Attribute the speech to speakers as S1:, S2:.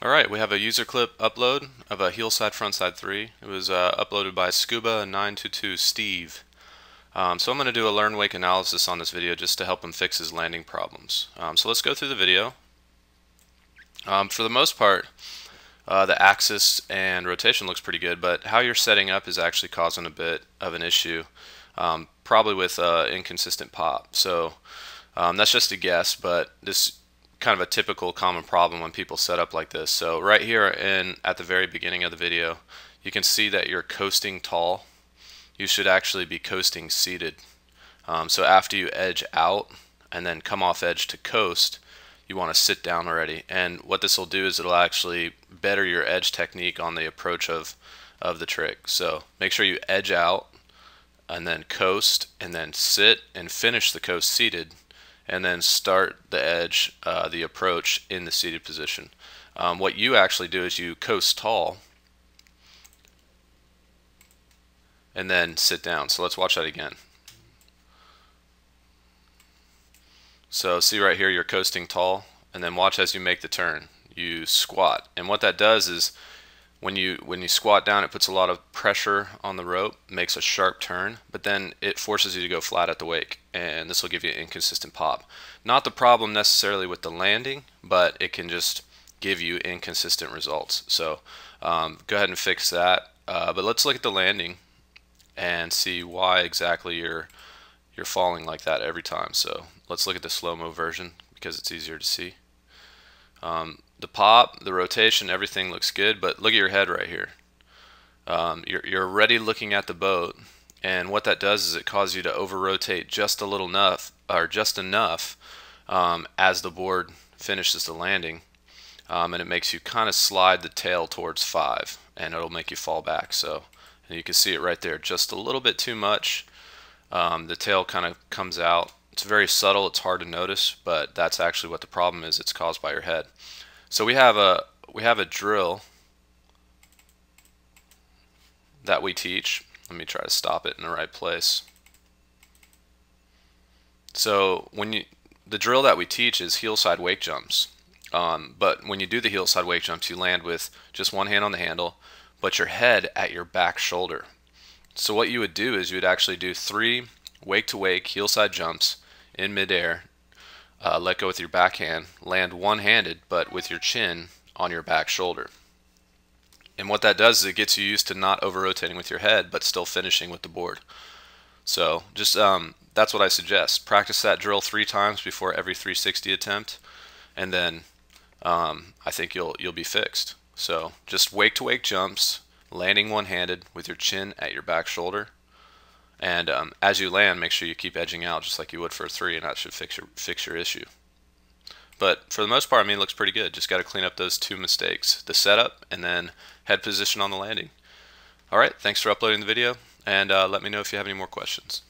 S1: Alright, we have a user clip upload of a heel side frontside 3. It was uploaded by scuba922steve. So I'm going to do a LearnWake analysis on this video just to help him fix his landing problems. So let's go through the video. For the most part, the axis and rotation looks pretty good, but how you're setting up is actually causing a bit of an issue, probably with inconsistent pop. So that's just a guess, but this kind of a typical common problem when people set up like this. So right here at the very beginning of the video, you can see that you're coasting tall. You should actually be coasting seated. So after you edge out and then come off edge to coast, you want to sit down already. And what this will do is it'll actually better your edge technique on the approach of the trick. So make sure you edge out and then coast and then sit and finish the coast seated, and then start the edge, the approach in the seated position. What you actually do is you coast tall and then sit down. So let's watch that again. So see right here, you're coasting tall, and then watch as you make the turn. You squat, and what that does is when you squat down, it puts a lot of pressure on the rope, makes a sharp turn, but then it forces you to go flat at the wake, and this will give you an inconsistent pop. Not the problem necessarily with the landing, but it can just give you inconsistent results. So go ahead and fix that. But let's look at the landing and see why exactly you're falling like that every time. So let's look at the slow-mo version because it's easier to see. The pop, the rotation, everything looks good, but look at your head right here. You're already looking at the boat, and what that does is it causes you to over-rotate just a little enough, or just enough, as the board finishes the landing, and it makes you kind of slide the tail towards 5, and it'll make you fall back. So, and you can see it right there, just a little bit too much. The tail kind of comes out. It's very subtle, it's hard to notice, but that's actually what the problem is. It's caused by your head. So we have a drill that we teach. Let me try to stop it in the right place. So the drill that we teach is heel side wake jumps. But when you do the heel side wake jumps, you land with just one hand on the handle, but your head at your back shoulder. So what you would do is you would actually do 3 wake to wake heel side jumps in midair. Let go with your back hand, land one-handed but with your chin on your back shoulder. And what that does is it gets you used to not over-rotating with your head but still finishing with the board. So just that's what I suggest. Practice that drill 3 times before every 360 attempt, and then I think you'll be fixed. So just wake to wake jumps, landing one-handed with your chin at your back shoulder. And as you land, make sure you keep edging out just like you would for a 3, and that should fix your issue. But for the most part, I mean, it looks pretty good. Just got to clean up those 2 mistakes: the setup and then head position on the landing. All right, thanks for uploading the video, and let me know if you have any more questions.